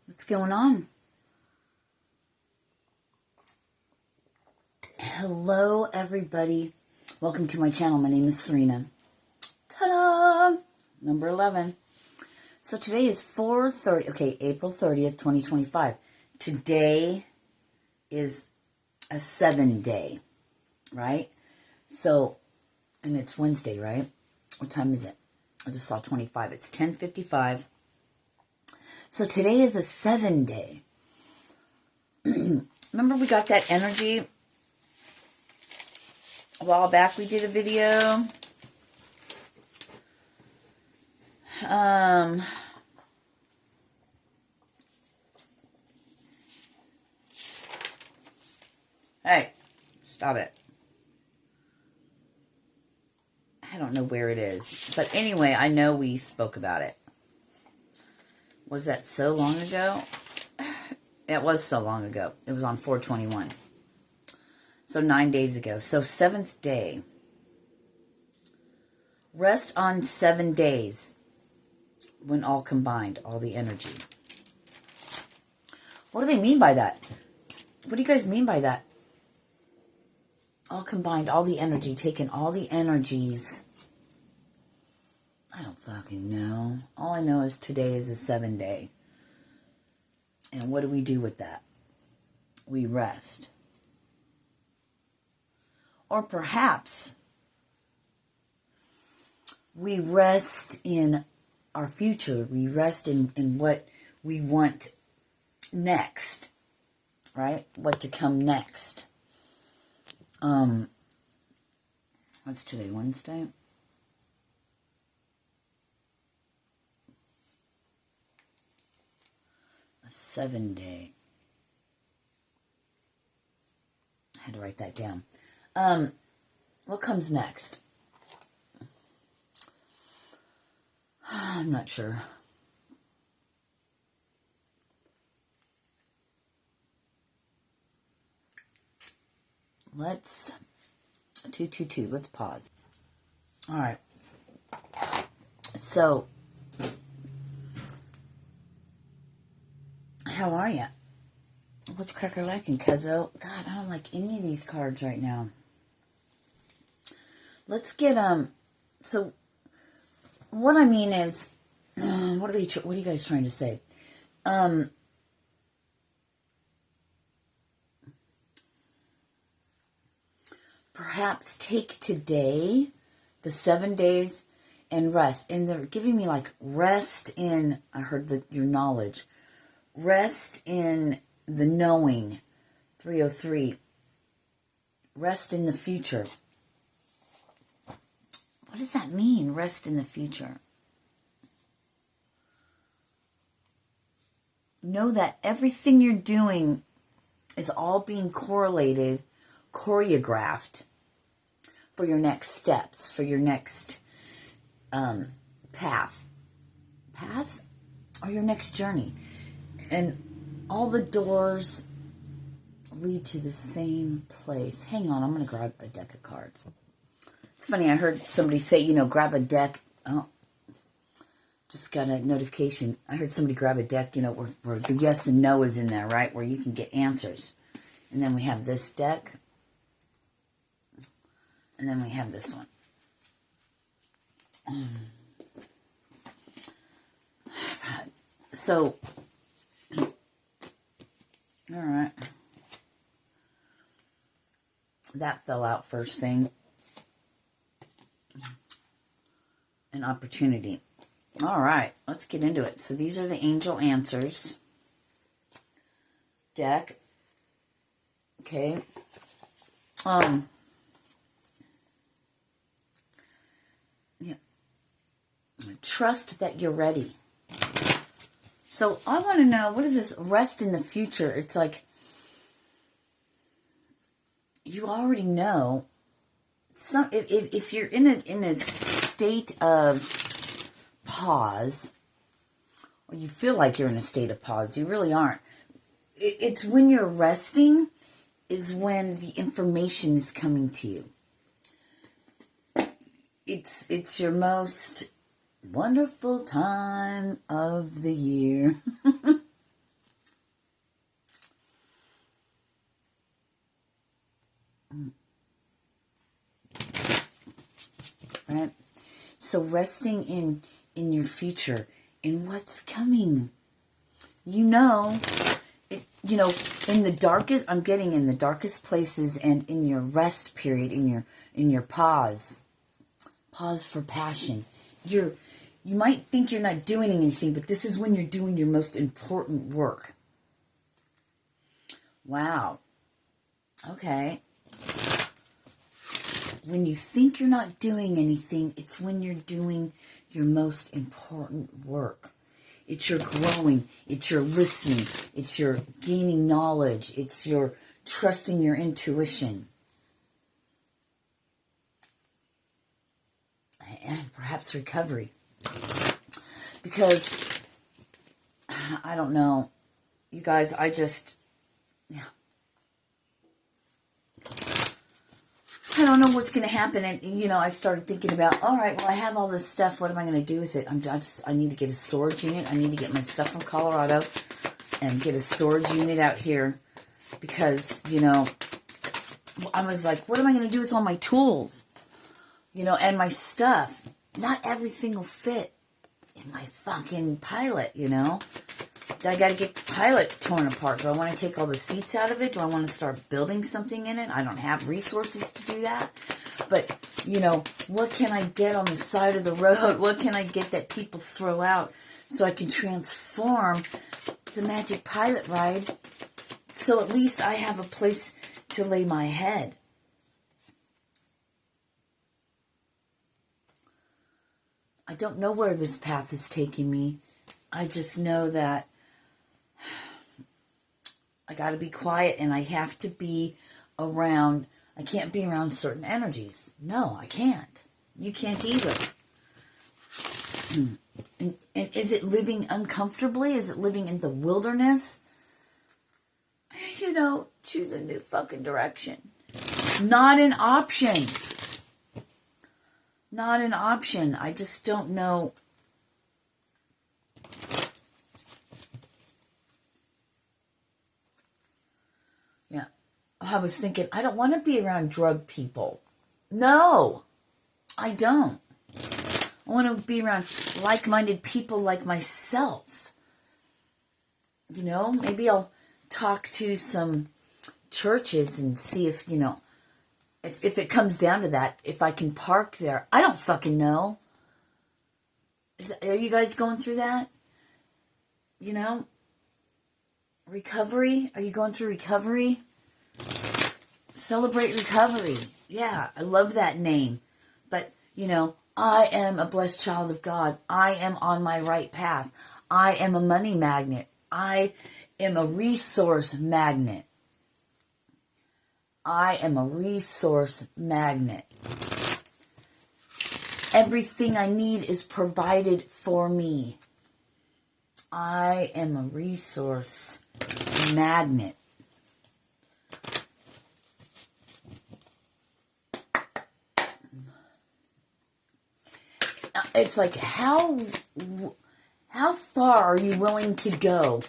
What's going on? Hello, everybody. Welcome to my channel. My name is Sirena. Ta-da! Number 11. So today is April 30th, 2025. Today is a 7-day, right? So, and it's Wednesday, right? What time is it? I just saw 25. It's 10:55. So today is a 7-day. Remember we got that energy a while back? We did a video. Hey, stop it. I don't know where it is. But anyway, I know we spoke about it. Was that so long ago? It was so long ago. It was on 4/21. So 9 days ago. So 7th day. Rest on 7 days when all combined, all the energy. What do they mean by that? What do you guys mean by that? All combined, all the energy, taking all the energies. I don't fucking know. All I know is today is a 7-day. And what do we do with that? We rest. Or perhaps we rest in our future. We rest in what we want next. Right? What to come next. What's today? Wednesday? A 7-day. I had to write that down. What comes next? I'm not sure. Let's 222. Let's pause. All right. So, how are you? What's cracker-lacking, cuzzo? God, I don't like any of these cards right now. Let's get, so, what I mean is, what are you guys trying to say? Perhaps take today, the 7 days, and rest. And they're giving me like rest in, I heard your knowledge. Rest in the knowing, 303. Rest in the future. What does that mean, rest in the future? Know that everything you're doing is all being choreographed for your next steps, for your next path, or your next journey. And all the doors lead to the same place. Hang on, I'm going to grab a deck of cards. It's funny, I heard somebody say, grab a deck. Oh, just got a notification. I heard somebody grab a deck, where the yes and no is in there, right? Where you can get answers. And then we have this deck. And then we have this one. So, all right. That fell out first thing. An opportunity. All right, let's get into it. So these are the angel answers. Deck. Okay. Yeah. Trust that you're ready. So I want to know, what is this rest in the future? It's like you already know. If you're in a state of pause, or you feel like you're in a state of pause, you really aren't. It's when you're resting is when the information is coming to you. It's your most wonderful time of the year. right? So resting in your future, in what's coming. In the darkest, I'm getting in the darkest places and in your rest period, in your pause for passion. You might think you're not doing anything, but this is when you're doing your most important work. Wow. Okay. When you think you're not doing anything, it's when you're doing your most important work. It's your growing, it's your listening, it's your gaining knowledge, it's your trusting your intuition. And perhaps recovery. Because, I don't know, you guys, I don't know what's going to happen. And, I started thinking about, all right, well, I have all this stuff. What am I going to do with it? I need to get a storage unit. I need to get my stuff from Colorado and get a storage unit out here because, I was like, what am I going to do with all my tools? And my stuff. Not everything will fit in my fucking Pilot, I got to get the Pilot torn apart. Do I want to take all the seats out of it? Do I want to start building something in it? I don't have resources to do that. But, what can I get on the side of the road? What can I get that people throw out so I can transform the Magic Pilot ride so at least I have a place to lay my head? I don't know where this path is taking me. I just know that I got to be quiet and I have to be around, I can't be around certain energies. No, I can't. You can't either. And is it living uncomfortably? Is it living in the wilderness? Choose a new fucking direction. Not an option. Not an option. I just don't know. Yeah. I was thinking, I don't want to be around drug people. No, I don't. I want to be around like-minded people like myself. Maybe I'll talk to some churches and see if, if it comes down to that, if I can park there. I don't fucking know. Are you guys going through that? Recovery? Are you going through recovery? Celebrate recovery. Yeah, I love that name. But, I am a blessed child of God. I am on my right path. I am a money magnet. I am a resource magnet. I am a resource magnet. Everything I need is provided for me. I am a resource magnet. It's like, how far are you willing to go?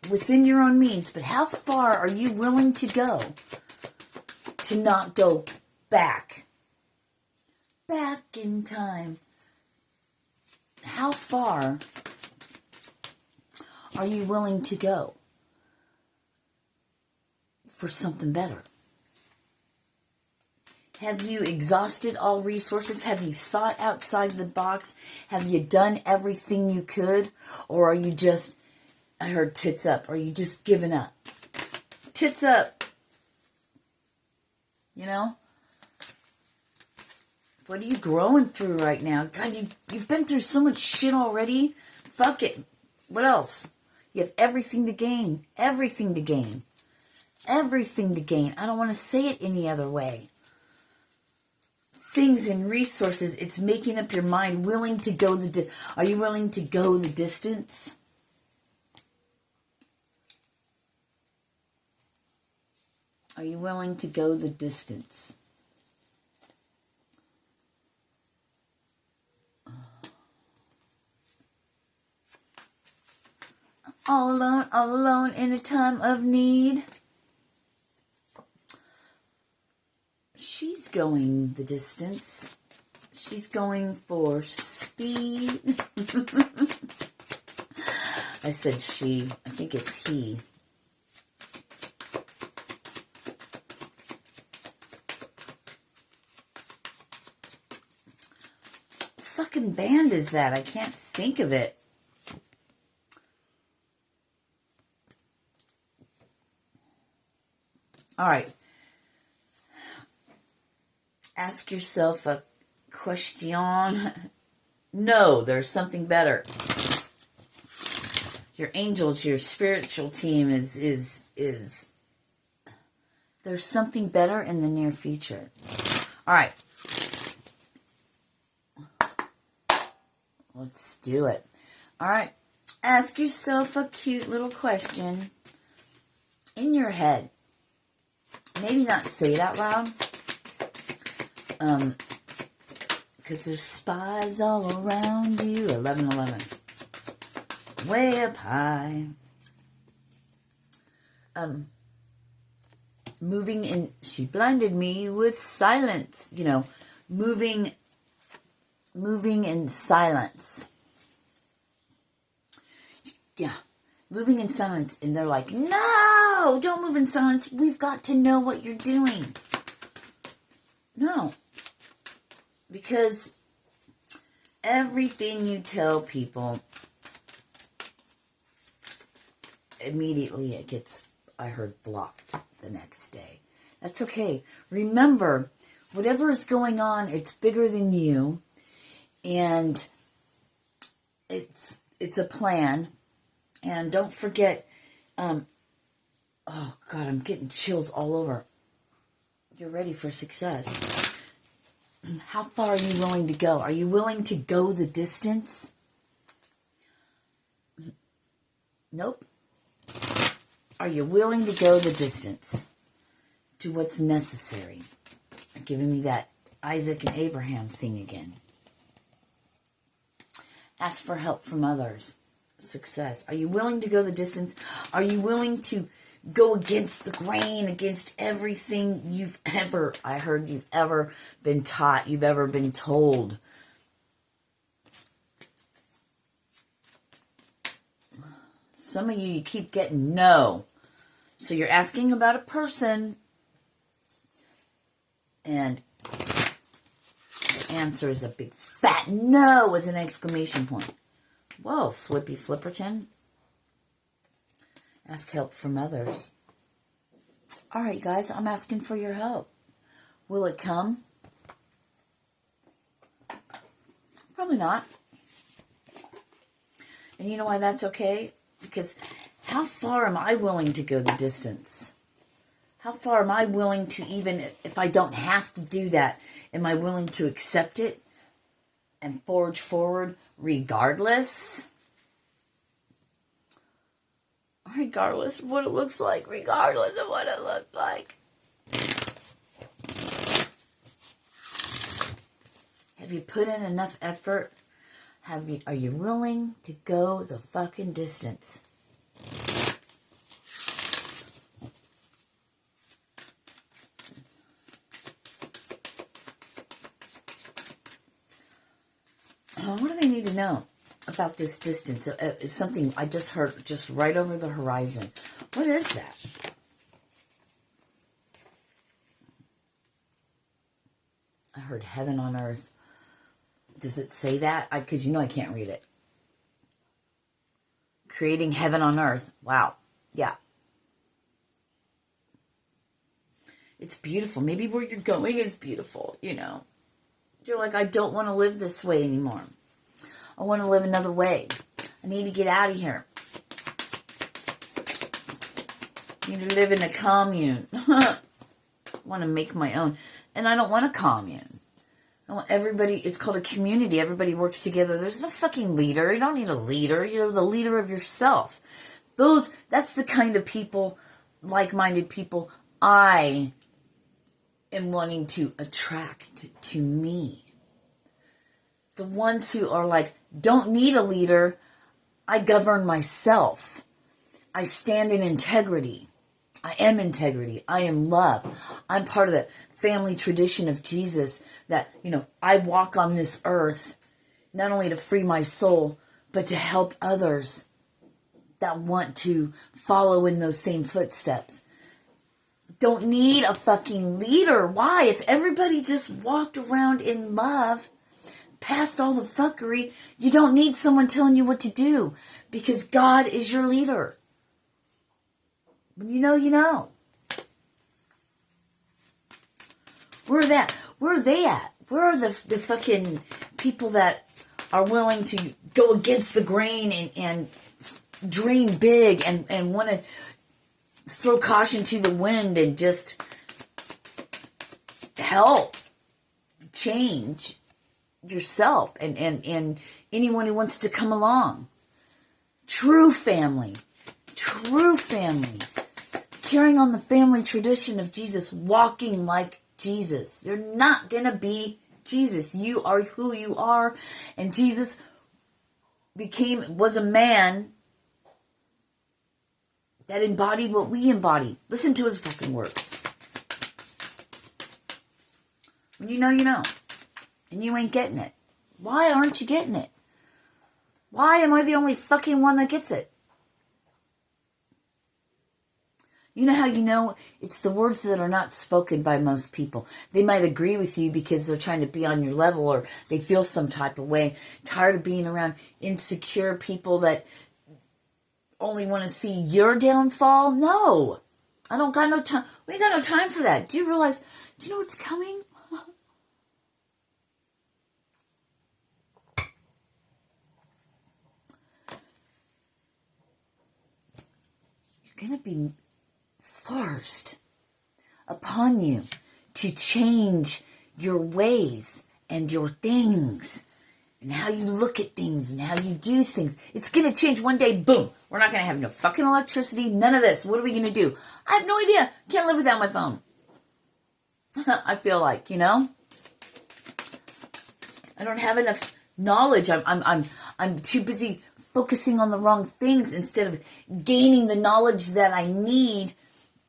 Within your own means, but how far are you willing to go to not go back in time? How far are you willing to go for something better? Have you exhausted all resources? Have you thought outside the box? Have you done everything you could? Or are you just, I heard tits up, are you just giving up? Tits up. What are you growing through right now? God, you've been through so much shit already. Fuck it. What else? You have everything to gain. Everything to gain. Everything to gain. I don't want to say it any other way. Things and resources, it's making up your mind, willing to go are you willing to go the distance? Are you willing to go the distance? All alone in a time of need. She's going the distance. She's going for speed. I said she. I think it's he. What fucking band is that? I can't think of it. All right. Ask yourself a question. No, there's something better. Your angels, your spiritual team is there's something better in the near future. All right. Let's do it. All right. Ask yourself a cute little question in your head. Maybe not say it out loud. Because there's spies all around you. 11:11. Way up high. Moving in. She blinded me with silence. You know, moving in silence. Yeah. Moving in silence. And they're like, no, don't move in silence. We've got to know what you're doing. No. Because everything you tell people, immediately it gets, I heard, blocked the next day. That's okay. Remember, whatever is going on, it's bigger than you. And it's a plan. And don't forget, oh God, I'm getting chills all over. You're ready for success. How far are you willing to go? Are you willing to go the distance? Nope. Are you willing to go the distance? Do what's necessary? You're giving me that Isaac and Abraham thing again. Ask for help from others. Success. Are you willing to go the distance? Are you willing to go against the grain, against everything you've ever been taught, you've ever been told? Some of you keep getting no. So you're asking about a person, and the answer is a big fat no with an exclamation point. Whoa, Flippy Flipperton. Ask help from others. All right, guys, I'm asking for your help. Will it come? Probably not. And you know why that's okay? Because how far am I willing to go the distance? How far am I willing to, even if I don't have to do that, am I willing to accept it and forge forward regardless? Regardless of what it looks like. Regardless of what it looks like. Have you put in enough effort? Are you willing to go the fucking distance? What do they need to know about this distance? It's something I just heard just right over the horizon. What is that? I heard heaven on earth. Does it say that? Because you know I can't read it. Creating heaven on earth. Wow. Yeah. It's beautiful. Maybe where you're going is beautiful, you know. You're like, I don't want to live this way anymore. I want to live another way. I need to get out of here. I need to live in a commune. I want to make my own. And I don't want a commune. I want everybody, it's called a community. Everybody works together. There's no fucking leader. You don't need a leader. You're the leader of yourself. That's the kind of people, like-minded people, I am wanting to attract to me. The ones who are like, don't need a leader. I govern myself. I stand in integrity. I am integrity. I am love. I'm part of the family tradition of Jesus that, I walk on this earth not only to free my soul, but to help others that want to follow in those same footsteps. Don't need a fucking leader. Why? If everybody just walked around in love, past all the fuckery, you don't need someone telling you what to do, because God is your leader. When you know, you know. Where are they at? Where are the fucking people that are willing to go against the grain and dream big and want to throw caution to the wind and just help change yourself and anyone who wants to come along? True family. Carrying on the family tradition of Jesus, walking like Jesus. You're not going to be Jesus. You are who you are. And Jesus was a man that embodied what we embody. Listen to his fucking words. When you know, you know. And you ain't getting it. Why aren't you getting it? Why am I the only fucking one that gets it? You know how you know? It's the words that are not spoken by most people. They might agree with you because they're trying to be on your level, or they feel some type of way. Tired of being around insecure people that only want to see your downfall? No. I don't got no time. We ain't got no time for that. Do you know what's coming? You're going to be forced upon you to change your ways and your things and how you look at things and how you do things. It's going to change one day. Boom. We're not going to have no fucking electricity. None of this. What are we going to do? I have no idea. Can't live without my phone. I feel like, I don't have enough knowledge. I'm too busy focusing on the wrong things instead of gaining the knowledge that I need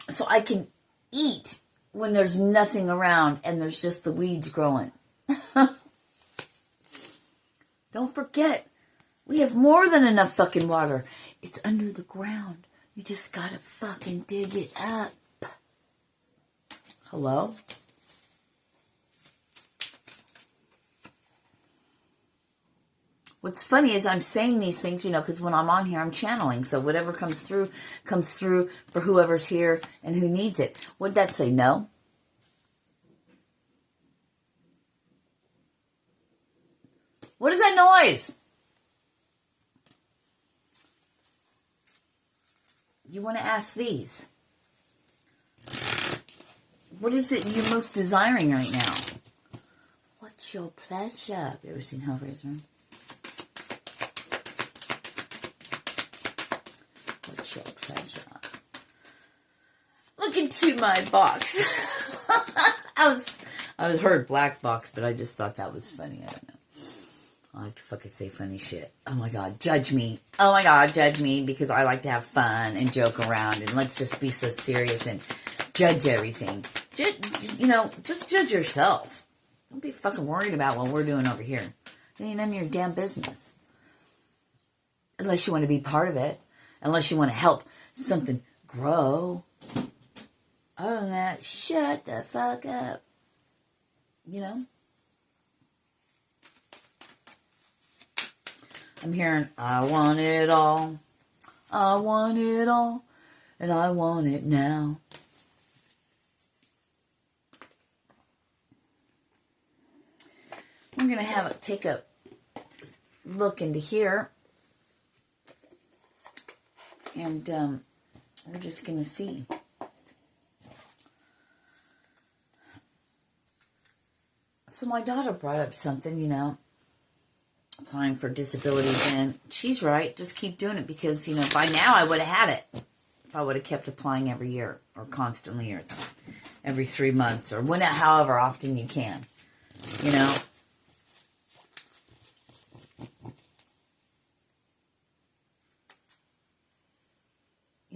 so I can eat when there's nothing around and there's just the weeds growing. Don't forget, we have more than enough fucking water. It's under the ground. You just gotta fucking dig it up. Hello? What's funny is I'm saying these things, because when I'm on here, I'm channeling. So whatever comes through for whoever's here and who needs it. Would that say no? What is that noise? You want to ask these. What is it you're most desiring right now? What's your pleasure? Have you ever seen Hellraiser? What's your pleasure? Look into my box. I heard black box, but I just thought that was funny. I don't know. I like to fucking say funny shit. Oh my God, judge me. Oh my God, judge me, because I like to have fun and joke around, and let's just be so serious and judge everything. Just judge yourself. Don't be fucking worried about what we're doing over here. It ain't none of your damn business. Unless you want to be part of it. Unless you want to help something grow. Other than that, shut the fuck up. I'm hearing, I want it all. I want it all. And I want it now. I'm going to take a look into here. And we're just going to see. So my daughter brought up something, applying for disabilities, and she's right. Just keep doing it because, by now I would have had it. If I would have kept applying every year or constantly or every 3 months or however often you can, You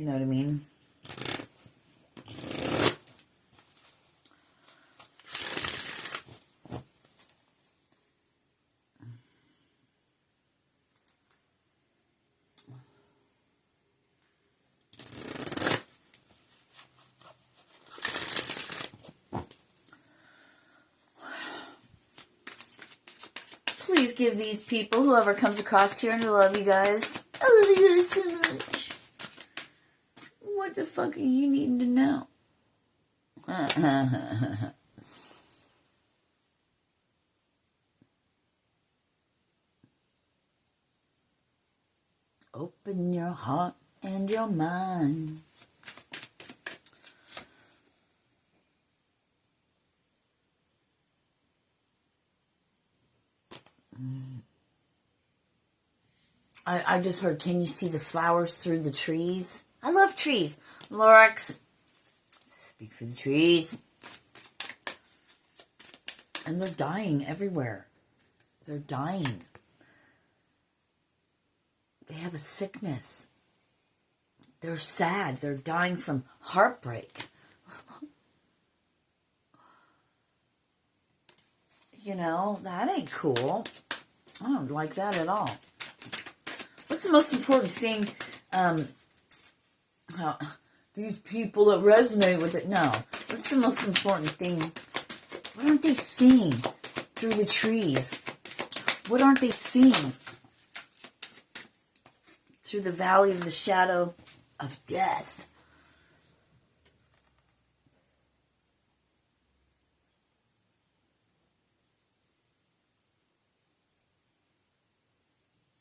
know what I mean? give these people, whoever comes across here, and I love you guys. I love you guys so much. What the fuck are you needing to know? Open your heart and your mind. I just heard, can you see the flowers through the trees? I love trees. Lorax, speak for the trees. And they're dying everywhere. They're dying. They have a sickness. They're sad. They're dying from heartbreak. You know, that ain't cool. I don't like that at all. What's the most important thing? These people that resonate with it. No. What's the most important thing? What aren't they seeing through the trees? What aren't they seeing through the valley of the shadow of death?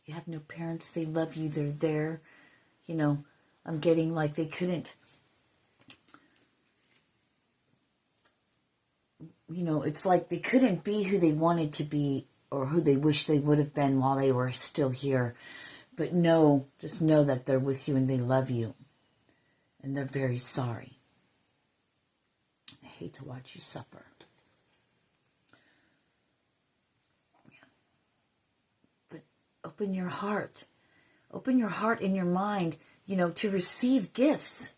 You have no parents. They love you. They're there. You know, I'm getting like they couldn't. You know, it's like they couldn't be who they wanted to be or who they wish they would have been while they were still here. But no, just know that they're with you and they love you. And they're very sorry. I hate to watch you suffer. Open your heart. Open your heart and your mind, you know, to receive gifts.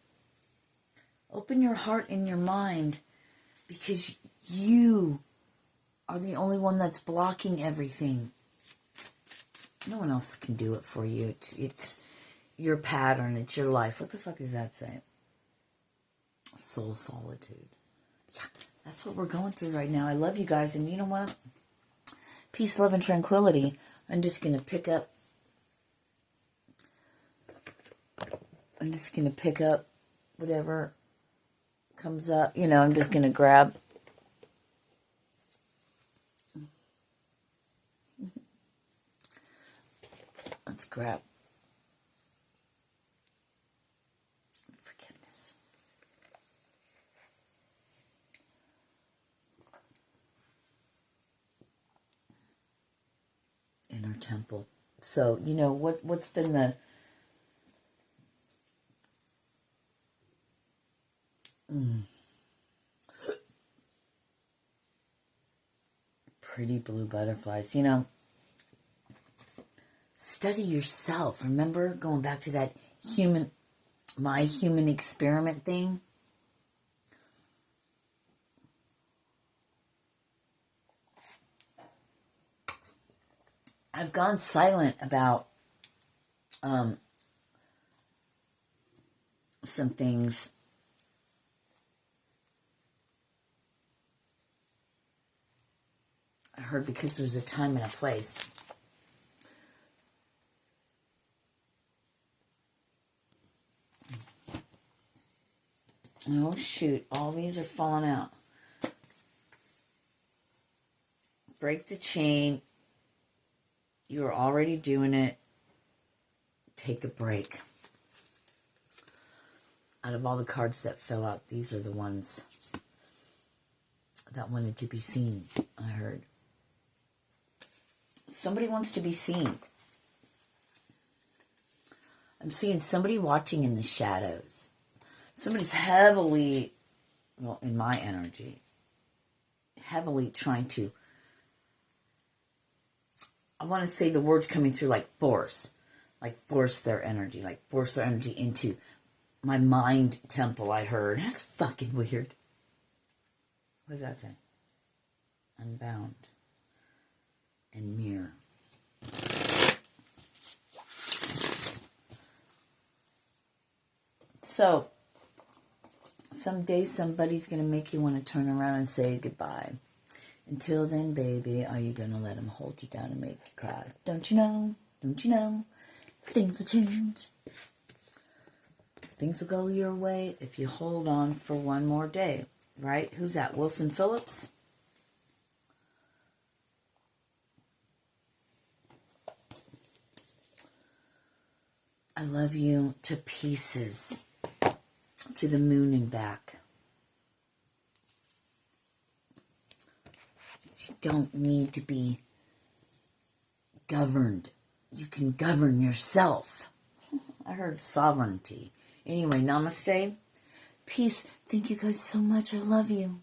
Open your heart and your mind because you are the only one that's blocking everything. No one else can do it for you. It's your pattern. It's your life. What the fuck does that say? Soul solitude. Yeah, that's what we're going through right now. I love you guys. And you know what? Peace, love, and tranquility. I'm just going to pick up whatever comes up. You know, I'm just going to grab. Let's grab forgiveness. Inner temple. So, you know, what's been the pretty blue butterflies, you know, study yourself. Remember going back to that my human experiment thing? I've gone silent about some things. I heard because there's a time and a place. Oh shoot, all these are falling out. Break the chain. You're already doing it. Take a break. Out of all the cards that fell out, these are the ones that wanted to be seen, I heard. Somebody wants to be seen. I'm seeing somebody watching in the shadows. Somebody's heavily, well, in my energy, heavily trying to, I want to say the words coming through like force their energy, into my mind temple, I heard. That's fucking weird. What does that say? Unbound and mirror. So, someday somebody's going to make you want to turn around and say goodbye. Until then, baby, are you going to let him hold you down and make you cry? Don't you know? Don't you know? Things will change. Things will go your way if you hold on for one more day, right? Who's that? Wilson Phillips? I love you to pieces, to the moon and back. You don't need to be governed. You can govern yourself. I heard sovereignty. Anyway, namaste. Peace. Thank you guys so much. I love you.